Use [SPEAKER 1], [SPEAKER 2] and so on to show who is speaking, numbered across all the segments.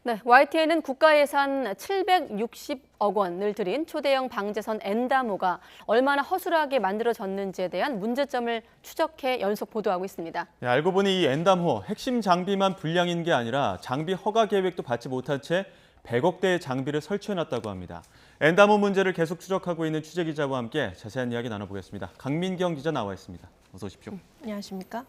[SPEAKER 1] 네, YTN은 국가 예산 760억 원을 들인 초대형 방제선 엔다모가 얼마나 허술하게 만들어졌는지에 대한 문제점을 추적해 연속 보도하고 있습니다.
[SPEAKER 2] 네, 알고 보니 이 엔다모 핵심 장비만 불량인 게 아니라 장비 허가 계획도 받지 못한 채 100억대의 장비를 설치해놨다고 합니다. 엔다모 문제를 계속 추적하고 있는 취재기자와 함께 자세한 이야기 나눠보겠습니다. 강민경 기자 나와 있습니다. 어서 오십시오.
[SPEAKER 3] 안녕하십니까?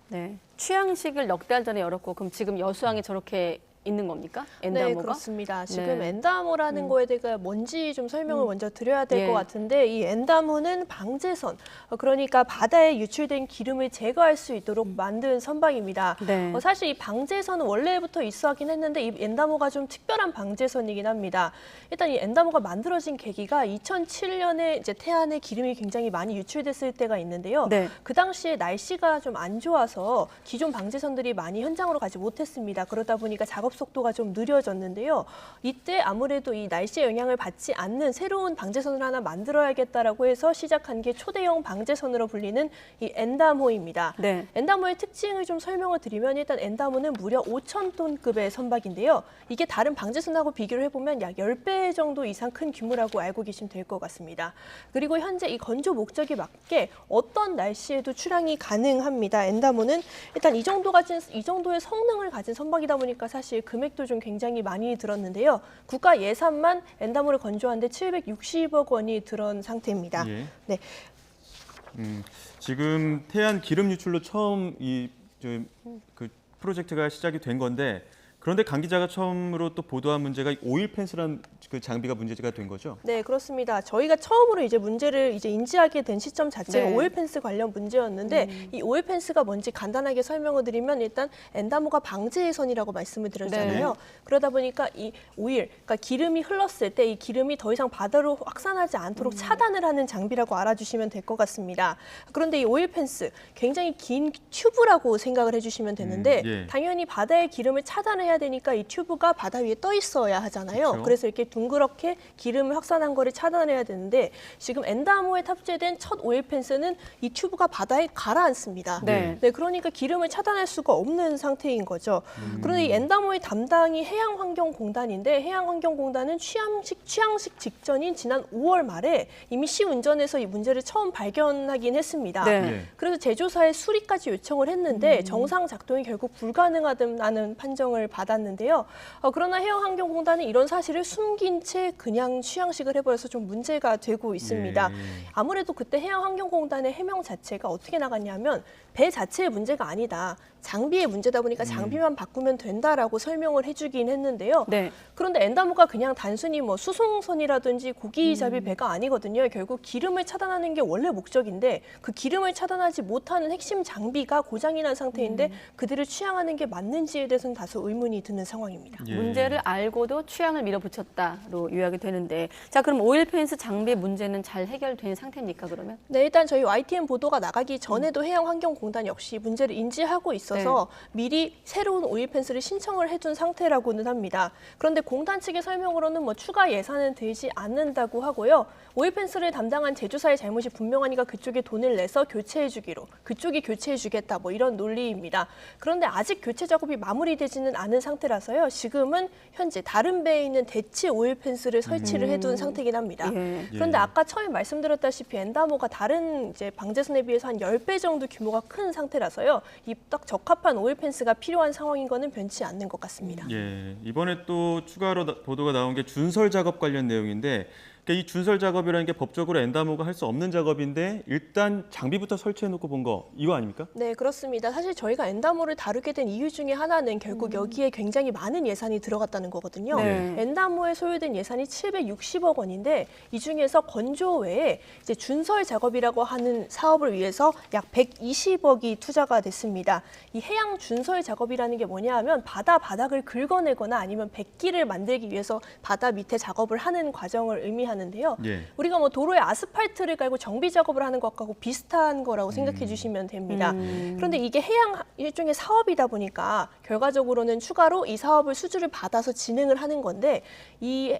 [SPEAKER 1] 네, 취향식을 넉 달 전에 열었고 그럼 지금 여수항에 저렇게 있는 겁니까? 엔다모가?
[SPEAKER 3] 네, 그렇습니다. 지금
[SPEAKER 1] 네.
[SPEAKER 3] 엔다모라는 거에 대해 뭔지 좀 설명을 먼저 드려야 될 것
[SPEAKER 1] 예.
[SPEAKER 3] 같은데 이 엔다모는 방제선, 그러니까 바다에 유출된 기름을 제거할 수 있도록 만든 선박입니다.
[SPEAKER 1] 네.
[SPEAKER 3] 사실 이 방제선은 원래부터 있어 하긴 했는데 이 엔다모가 좀 특별한 방제선이긴 합니다. 일단 이 엔다모가 만들어진 계기가 2007년에 이제 태안에 기름이 굉장히 많이 유출됐을 때가 있는데요.
[SPEAKER 1] 네.
[SPEAKER 3] 그 당시에 날씨가 좀 안 좋아서 기존 방제선들이 많이 현장으로 가지 못했습니다. 그러다 보니까 작업 속도가 좀 느려졌는데요. 이때 아무래도 이 날씨의 영향을 받지 않는 새로운 방제선을 하나 만들어야겠다라고 해서 시작한 게 초대형 방제선으로 불리는 이 엔다모입니다.
[SPEAKER 1] 네.
[SPEAKER 3] 엔다모의 특징을 좀 설명을 드리면 일단 엔다모는 무려 5,000톤급의 선박인데요. 이게 다른 방제선하고 비교를 해보면 약 10배 정도 이상 큰 규모라고 알고 계시면 될 것 같습니다. 그리고 현재 이 건조 목적에 맞게 어떤 날씨에도 출항이 가능합니다. 엔다모는 일단 이 정도의 성능을 가진 선박이다 보니까 사실 금액도 좀 굉장히 많이 들었는데요. 국가 예산만 엔다모를 건조하는데 760억 원이 들은 상태입니다.
[SPEAKER 2] 예.
[SPEAKER 3] 네.
[SPEAKER 2] 지금 태안 기름 유출로 처음 그 프로젝트가 시작이 된 건데 그런데 강 기자가 처음으로 또 보도한 문제가 오일 펜스라는 그 장비가 문제가 된 거죠?
[SPEAKER 3] 네, 그렇습니다. 저희가 처음으로 이제 문제를 인지하게 된 시점 자체가
[SPEAKER 1] 네.
[SPEAKER 3] 오일 펜스 관련 문제였는데 이 오일 펜스가 뭔지 간단하게 설명을 드리면 일단 엔다모가 방제선이라고 말씀을 드렸잖아요.
[SPEAKER 1] 네.
[SPEAKER 3] 그러다 보니까 이 오일, 그러니까 기름이 흘렀을 때 이 기름이 더 이상 바다로 확산하지 않도록 차단을 하는 장비라고 알아주시면 될 것 같습니다. 그런데 이 오일 펜스 굉장히 긴 튜브라고 생각을 해주시면 되는데
[SPEAKER 2] 예.
[SPEAKER 3] 당연히 바다의 기름을 차단해야 되니까 이 튜브가 바다 위에 떠 있어야 하잖아요.
[SPEAKER 2] 그렇죠.
[SPEAKER 3] 그래서 이렇게 둥그렇게 기름을 확산한 거를 차단해야 되는데 지금 엔다모에 탑재된 첫 오일 펜스는 이 튜브가 바다에 가라앉습니다.
[SPEAKER 1] 네.
[SPEAKER 3] 네, 그러니까 기름을 차단할 수가 없는 상태인 거죠. 그런데 이 엔다모의 담당이 해양환경공단인데 해양환경공단은 취항식 직전인 지난 5월 말에 이미 시운전에서 이 문제를 처음 발견하긴 했습니다.
[SPEAKER 1] 네.
[SPEAKER 2] 예.
[SPEAKER 3] 그래서 제조사에 수리까지 요청을 했는데 정상 작동이 결국 불가능하다는 판정을 받았는데요. 그러나 해양환경공단은 이런 사실을 숨긴 채 그냥 취향식을 해버려서 좀 문제가 되고 있습니다.
[SPEAKER 2] 예.
[SPEAKER 3] 아무래도 그때 해양환경공단의 해명 자체가 어떻게 나갔냐면 배 자체의 문제가 아니다. 장비의 문제다 보니까 장비만 바꾸면 된다라고 설명을 해주긴 했는데요.
[SPEAKER 1] 네.
[SPEAKER 3] 그런데 엔다모가 그냥 단순히 뭐 수송선이라든지 고기잡이 배가 아니거든요. 결국 기름을 차단하는 게 원래 목적인데 그 기름을 차단하지 못하는 핵심 장비가 고장이 난 상태인데 그들을 취향하는 게 맞는지에 대해서는 다소 의문이 드는 상황입니다.
[SPEAKER 2] 예.
[SPEAKER 1] 문제를 알고도 취향을 밀어붙였다로 요약이 되는데 자 그럼 오일 펜스 장비 문제는 잘 해결된 상태입니까 그러면?
[SPEAKER 3] 네, 일단 저희 YTN 보도가 나가기 전에도 해양환경공단 역시 문제를 인지하고 있어서 미리 새로운 오일 펜스를 신청을 해둔 상태라고는 합니다. 그런데 공단 측의 설명으로는 뭐 추가 예산은 들지 않는다고 하고요. 오일 펜스를 담당한 제조사의 잘못이 분명하니까 그쪽에 돈을 내서 교체해주기로, 그쪽이 교체해주겠다 뭐 이런 논리입니다. 그런데 아직 교체 작업이 마무리되지는 않은 상태라서요. 지금은 현재 다른 배에 있는 대체 오일 펜스를 설치를 해둔 상태긴 합니다.
[SPEAKER 1] 예.
[SPEAKER 3] 그런데 아까 처음에 말씀드렸다시피 엔다모가 다른 이제 방제선에 비해서 한 10배 정도 규모가 큰 상태라서요. 이 딱 적합한 오일 펜스가 필요한 상황인 거는 변치 않는 것 같습니다.
[SPEAKER 2] 예, 이번에 또 추가로 보도가 나온 게 준설 작업 관련 내용인데 그러니까 이 준설 작업이라는 게 법적으로 엔다모가 할 수 없는 작업인데 일단 장비부터 설치해놓고 본 거 이거 아닙니까?
[SPEAKER 3] 네, 그렇습니다. 사실 저희가 엔다모를 다루게 된 이유 중에 하나는 결국 여기에 굉장히 많은 예산이 들어갔다는 거거든요.
[SPEAKER 1] 네.
[SPEAKER 3] 엔다모에 소요된 예산이 760억 원인데 이 중에서 건조 외에 이제 준설 작업이라고 하는 사업을 위해서 약 120억이 투자가 됐습니다. 이 해양 준설 작업이라는 게 뭐냐 하면 바닥을 긁어내거나 아니면 백기를 만들기 위해서 바다 밑에 작업을 하는 과정을 의미하는 하는데요.
[SPEAKER 2] 예.
[SPEAKER 3] 우리가 뭐 도로에 아스팔트를 깔고 정비 작업을 하는 것하고 비슷한 거라고 생각해 주시면 됩니다. 그런데 이게 해양 일종의 사업이다 보니까 결과적으로는 추가로 이 사업을 수주를 받아서 진행을 하는 건데 이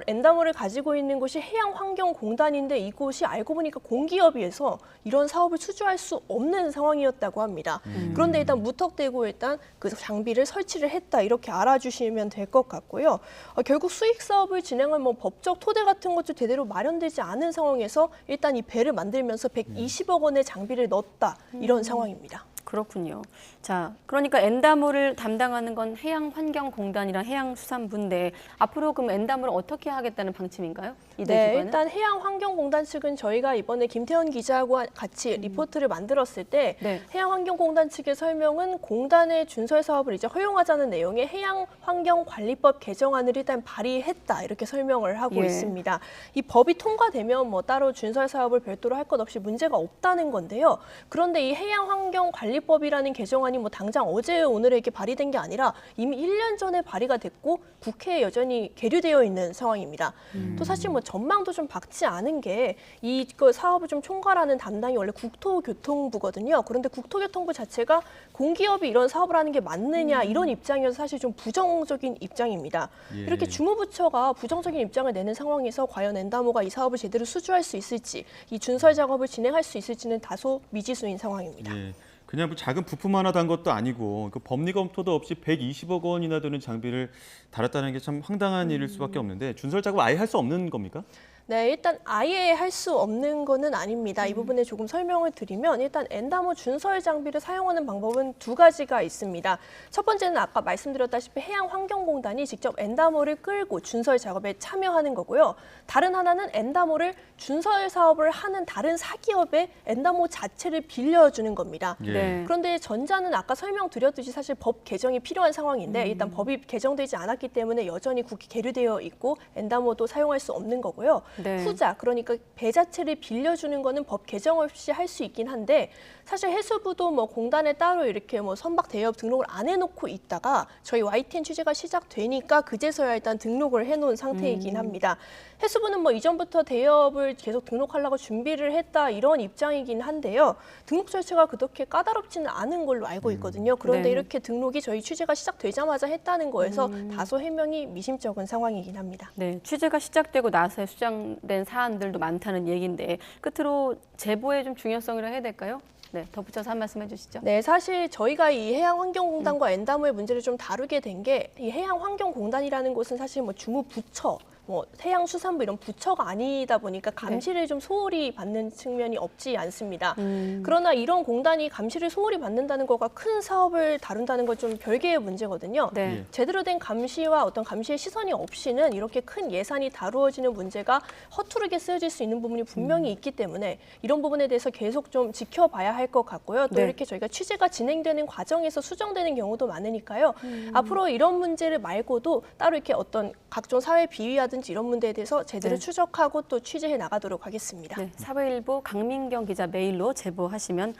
[SPEAKER 3] 엔다모를 가지고 있는 곳이 해양환경공단인데 이곳이 알고 보니까 공기업이어서 이런 사업을 수주할 수 없는 상황이었다고 합니다. 그런데 일단 무턱대고 일단 그 장비를 설치를 했다 이렇게 알아주시면 될 것 같고요. 결국 수익 사업을 진행할 뭐 법적 토대 같은 것도 제대로 마련되지 않은 상황에서 일단 이 배를 만들면서 120억 원의 장비를 넣었다 이런 상황입니다.
[SPEAKER 1] 그렇군요. 자, 그러니까 엔다모를 담당하는 건 해양환경공단이랑 해양수산부인데 앞으로 그럼 엔다모를 어떻게 하겠다는 방침인가요? 이들
[SPEAKER 3] 네,
[SPEAKER 1] 기관은?
[SPEAKER 3] 일단 해양환경공단 측은 저희가 이번에 김태현 기자하고 같이 리포트를 만들었을 때
[SPEAKER 1] 네.
[SPEAKER 3] 해양환경공단 측의 설명은 공단의 준설 사업을 이제 허용하자는 내용의 해양환경관리법 개정안을 일단 발의했다 이렇게 설명을 하고
[SPEAKER 1] 예.
[SPEAKER 3] 있습니다. 이 법이 통과되면 뭐 따로 준설 사업을 별도로 할 것 없이 문제가 없다는 건데요. 그런데 이 해양환경관리법이라는 개정안이 뭐 당장 어제 오늘에 이렇게 발의된 게 아니라 이미 1년 전에 발의가 됐고 국회에 여전히 계류되어 있는 상황입니다. 또 사실 뭐 전망도 좀 밝지 않은 게 이거 사업을 좀 총괄하는 담당이 원래 국토교통부거든요. 그런데 국토교통부 자체가 공기업이 이런 사업을 하는 게 맞느냐 이런 입장이어서 사실 좀 부정적인 입장입니다.
[SPEAKER 2] 예.
[SPEAKER 3] 이렇게 주무부처가 부정적인 입장을 내는 상황에서 과연 엔다모가 이 사업을 제대로 수주할 수 있을지 이 준설 작업을 진행할 수 있을지는 다소 미지수인 상황입니다.
[SPEAKER 2] 예. 그냥 뭐 작은 부품 하나 단 것도 아니고 그 법리 검토도 없이 120억 원이나 드는 장비를 달았다는 게 참 황당한 일일 수밖에 없는데 준설 작업 아예 할 수 없는 겁니까?
[SPEAKER 3] 네, 일단 아예 할 수 없는 거는 아닙니다. 이 부분에 조금 설명을 드리면 일단 엔다모 준설 장비를 사용하는 방법은 두 가지가 있습니다. 첫 번째는 아까 말씀드렸다시피 해양환경공단이 직접 엔다모를 끌고 준설 작업에 참여하는 거고요. 다른 하나는 엔다모를 준설 사업을 하는 다른 사기업에 엔다모 자체를 빌려주는 겁니다.
[SPEAKER 2] 예.
[SPEAKER 1] 네.
[SPEAKER 3] 그런데 전자는 아까 설명드렸듯이 사실 법 개정이 필요한 상황인데 일단 법이 개정되지 않았기 때문에 여전히 국회 계류되어 있고 엔다모도 사용할 수 없는 거고요.
[SPEAKER 1] 네.
[SPEAKER 3] 후자, 그러니까 배 자체를 빌려주는 거는 법 개정 없이 할 수 있긴 한데 사실 해수부도 뭐 공단에 따로 이렇게 뭐 선박 대여업 등록을 안 해놓고 있다가 저희 YTN 취재가 시작되니까 그제서야 일단 등록을 해놓은 상태이긴 합니다. 해수부는 뭐 이전부터 대여업을 계속 등록하려고 준비를 했다 이런 입장이긴 한데요. 등록 절차가 그렇게 까다롭지는 않은 걸로 알고 있거든요. 그런데
[SPEAKER 1] 네.
[SPEAKER 3] 이렇게 등록이 저희 취재가 시작되자마자 했다는 거에서 다소 해명이 미심쩍은 상황이긴 합니다.
[SPEAKER 1] 네, 취재가 시작되고 나서 수정된 사안들도 많다는 얘기인데 끝으로 제보의 좀 중요성이라 해야 될까요? 네, 덧붙여서 한 말씀 해주시죠.
[SPEAKER 3] 네, 사실 저희가 이 해양환경공단과 엔다모의 문제를 좀 다루게 된 게 이 해양환경공단이라는 곳은 사실 뭐 주무부처, 뭐 해양수산부 이런 부처가 아니다 보니까 감시를 좀 소홀히 받는 측면이 없지 않습니다. 그러나 이런 공단이 감시를 소홀히 받는다는 것과 큰 사업을 다룬다는 건 좀 별개의 문제거든요.
[SPEAKER 1] 네.
[SPEAKER 2] 예.
[SPEAKER 3] 제대로 된 감시와 어떤 감시의 시선이 없이는 이렇게 큰 예산이 다루어지는 문제가 허투루게 쓰여질 수 있는 부분이 분명히 있기 때문에 이런 부분에 대해서 계속 좀 지켜봐야 할 것 같고요. 또
[SPEAKER 1] 네.
[SPEAKER 3] 이렇게 저희가 취재가 진행되는 과정에서 수정되는 경우도 많으니까요. 앞으로 이런 문제를 말고도 따로 이렇게 어떤 각종 사회 비위라든지 이런 문제에 대해서 제대로
[SPEAKER 1] 네.
[SPEAKER 3] 추적하고 또 취재해 나가도록 하겠습니다.
[SPEAKER 1] 네, 사회일보 강민경 기자 메일로 제보하시면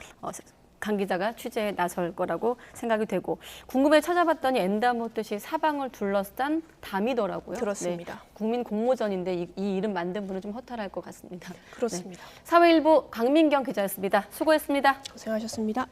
[SPEAKER 1] 강 기자가 취재에 나설 거라고 생각이 되고 궁금해 찾아봤더니 엔다모 뜻이 사방을 둘러싼 담이더라고요.
[SPEAKER 3] 그렇습니다.
[SPEAKER 1] 네, 국민 공모전인데 이 이름 만든 분은 좀 허탈할 것 같습니다.
[SPEAKER 3] 그렇습니다.
[SPEAKER 1] 사회일보 강민경 기자였습니다. 수고했습니다.
[SPEAKER 3] 고생하셨습니다.